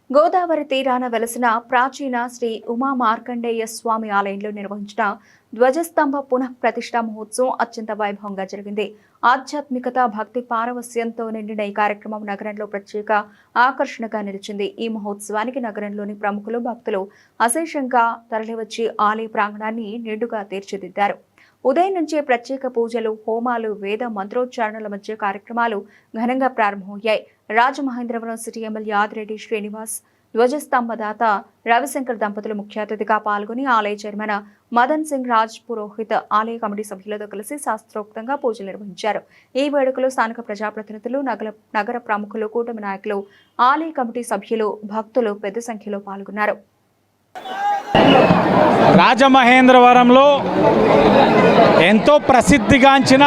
గోదావరి తీరాన వెలసిన ప్రాచీన శ్రీ ఉమా మార్కండేయ స్వామి ఆలయంలో నిర్వహించిన ధ్వజస్తంభ పునః ప్రతిష్ఠా మహోత్సవం అత్యంత వైభవంగా జరిగింది. ఆధ్యాత్మికత, భక్తి పారవస్యంతో నిండిన ఈ కార్యక్రమం నగరంలో ప్రత్యేక ఆకర్షణగా నిలిచింది. ఈ మహోత్సవానికి నగరంలోని ప్రముఖులు, భక్తులు అశేషంగా తరలివచ్చి ఆలయ ప్రాంగణాన్ని నిండుగా తీర్చిదిద్దారు. ఉదయం నుంచే ప్రత్యేక పూజలు, హోమాలు, వేద మంత్రోచ్చారణల మధ్య కార్యక్రమాలు ఘనంగా ప్రారంభమయ్యాయి. రాజమహేంద్రవరం సిటీ ఎమ్మెల్యే ఆదిరెడ్డి శ్రీనివాస్, ధ్వజస్తంభదాత రవిశంకర్ దంపతులు ముఖ్య అతిథిగా పాల్గొని ఆలయ చైర్మన్ మదన్ సింగ్ రాజ్ పురోహిత్ ఆలయ కమిటీ సభ్యులతో కలిసి శాస్త్రోక్తంగా పూజలు నిర్వహించారు. ఈ వేడుకలో స్థానిక ప్రజాప్రతినిధులు, నగర ప్రముఖులు, కూటమి నాయకులు, ఆలయ కమిటీ సభ్యులు, భక్తులు పెద్ద సంఖ్యలో పాల్గొన్నారు. రాజమహేంద్రవరంలో ఎంతో ప్రసిద్ధిగాంచిన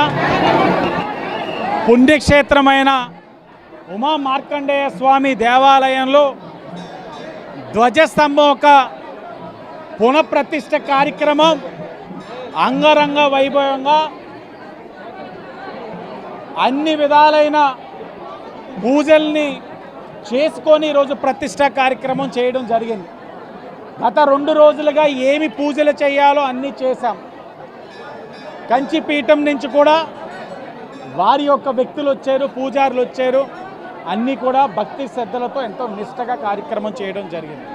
పుణ్యక్షేత్రమైన ఉమా మార్కండేయ స్వామి దేవాలయంలో ధ్వజస్తంభం ఒక పునఃప్రతిష్ఠ కార్యక్రమం అంగరంగ వైభవంగా అన్ని విధాలైన పూజల్ని చేసుకొని ఈరోజు ప్రతిష్ఠా కార్యక్రమం చేయడం జరిగింది. గత 2 రోజులుగా ఏమి పూజలు చేయాలో అన్నీ చేశాం. కంచిపీఠం నుంచి కూడా వారి యొక్క వ్యక్తులు వచ్చారు, పూజారులు వచ్చారు. అన్నీ కూడా భక్తి శ్రద్ధలతో ఎంతో నిష్టగా కార్యక్రమం చేయడం జరిగింది.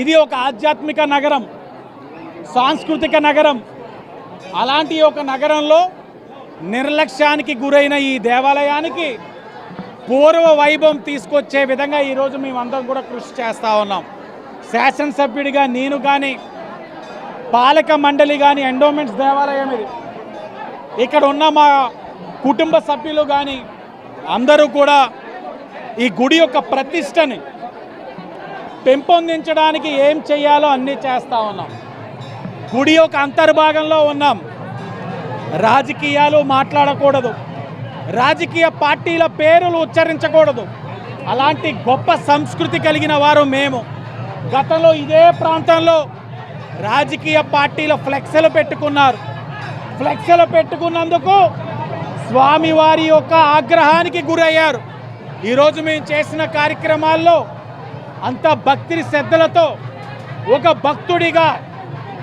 ఇది ఒక ఆధ్యాత్మిక నగరం, సాంస్కృతిక నగరం. అలాంటి ఒక నగరంలో నిర్లక్ష్యానికి గురైన ఈ దేవాలయానికి పూర్వ వైభవం తీసుకొచ్చే విధంగా ఈరోజు మేమందరం కూడా కృషి చేస్తూ ఉన్నాం. శాసనసభ్యుడిగా నేను కానీ, పాలక మండలి కానీ, ఎండోమెంట్స్ దేవాలయం ఇది, ఇక్కడ ఉన్న మా కుటుంబ సభ్యులు కానీ అందరూ కూడా ఈ గుడి యొక్క ప్రతిష్టని పెంపొందించడానికి ఏం చేయాలో అన్నీ చేస్తూ ఉన్నాం. గుడి యొక్క అంతర్భాగంలో ఉన్నాం. రాజకీయాలు మాట్లాడకూడదు, రాజకీయ పార్టీల పేర్లు ఉచ్చరించకూడదు. అలాంటి గొప్ప సంస్కృతి కలిగిన వారు మేము. గతంలో ఇదే ప్రాంతంలో రాజకీయ పార్టీల ఫ్లెక్స్లు పెట్టుకున్నారు. ఫ్లెక్స్లు పెట్టుకున్నందుకు స్వామివారి యొక్క ఆగ్రహానికి గురయ్యారు. ఈరోజు మేము చేసిన కార్యక్రమాల్లో అంత భక్తి శ్రద్ధలతో ఒక భక్తుడిగా,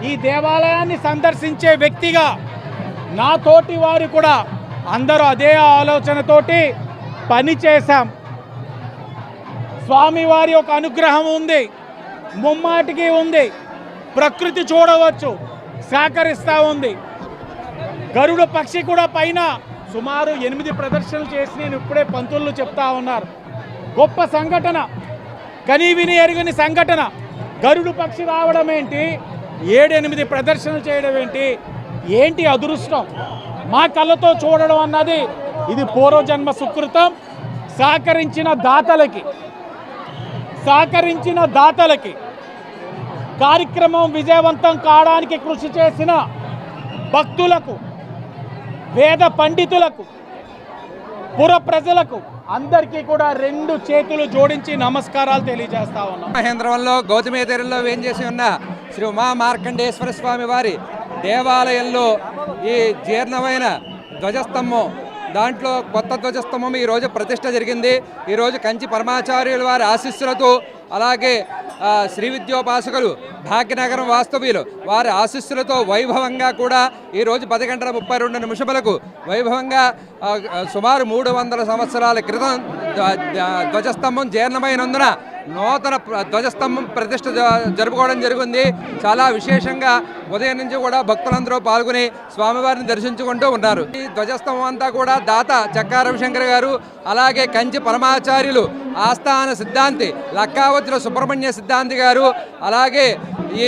ఈ దేవాలయాన్ని సందర్శించే వ్యక్తిగా నాతోటి వారు కూడా అందరూ అదే ఆలోచనతోటి పనిచేశాం. స్వామివారి యొక్క అనుగ్రహం ఉంది, ముమ్మాటికి ఉంది. ప్రకృతి చూడవచ్చు, సహకరిస్తూ ఉంది. గరుడ పక్షి కూడా పైన సుమారు 8 ప్రదర్శనలు చేసి నేను ఇప్పుడే పంతులు చెప్తా ఉన్నారు. గొప్ప సంఘటన, కనీ విని ఎరుగని సంఘటన. గరుడు పక్షి రావడం ఏంటి, 7-8 ప్రదర్శనలు చేయడం ఏంటి అదృష్టం. మా కళ్ళతో చూడడం అన్నది ఇది పూర్వజన్మ సుకృతం. సహకరించిన దాతలకి కార్యక్రమం విజయవంతం కావడానికి కృషి చేసిన భక్తులకు, వేద పండితులకు, పుర ప్రజలకు అందరికీ కూడా 2 చేతులు జోడించి నమస్కారాలు తెలియజేస్తా ఉన్నాం. మహేంద్రవరంలో గౌతమి తీరంలో వేంచేసి ఉన్న శ్రీ ఉమా మార్కండేశ్వర స్వామి వారి దేవాలయంలో ఈ జీర్ణమైన ధ్వజస్తంభం, దాంట్లో కొత్త ధ్వజస్తంభం ఈరోజు ప్రతిష్ట జరిగింది. ఈరోజు కంచి పరమాచార్యుల వారి ఆశీస్సులతో, అలాగే శ్రీ విద్యోపాసకులు, భాగ్యనగరం వాస్తవ్యులు వారి ఆశీస్సులతో వైభవంగా కూడా ఈరోజు 10:32 వైభవంగా సుమారు 300 సంవత్సరాల క్రితం ధ్వజస్తంభం జీర్ణమైనందున నూతన ధ్వజస్తంభం ప్రతిష్ఠ జరుపుకోవడం జరిగింది. చాలా విశేషంగా ఉదయం నుంచి కూడా భక్తులందరూ పాల్గొని స్వామివారిని దర్శించుకుంటూ ఉన్నారు. ఈ ధ్వజస్తంభం అంతా కూడా దాత చక్కా రవిశంకర్ గారు, అలాగే కంచి పరమాచార్యులు, ఆస్థాన సిద్ధాంతి లక్కావతుల సుబ్రహ్మణ్య సిద్ధాంతి గారు, అలాగే ఈ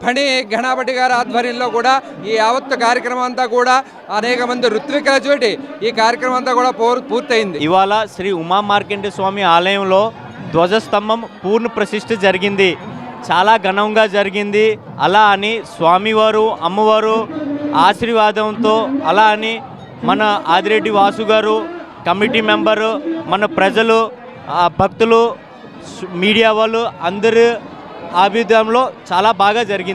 ఫణి గణపతి గారి ఆధ్వర్యంలో కూడా ఈ యావత్తు కార్యక్రమం అంతా కూడా అనేక మంది ఋత్వికుల చోటి ఈ కార్యక్రమం అంతా కూడా పూర్తయింది. ఇవాళ శ్రీ ఉమా మార్కండేయ స్వామి ఆలయంలో ధ్వజస్తంభం పూర్ణ ప్రతిష్ఠ జరిగింది. చాలా ఘనంగా జరిగింది. అలా అని స్వామివారు, అమ్మవారు ఆశీర్వాదంతో, అలా అని మన ఆదిరెడ్డి వాసు గారు, కమిటీ మెంబరు, మన ప్రజలు, భక్తులు, మీడియా వాళ్ళు అందరి ఆభిధ్యంలో చాలా బాగా జరిగింది.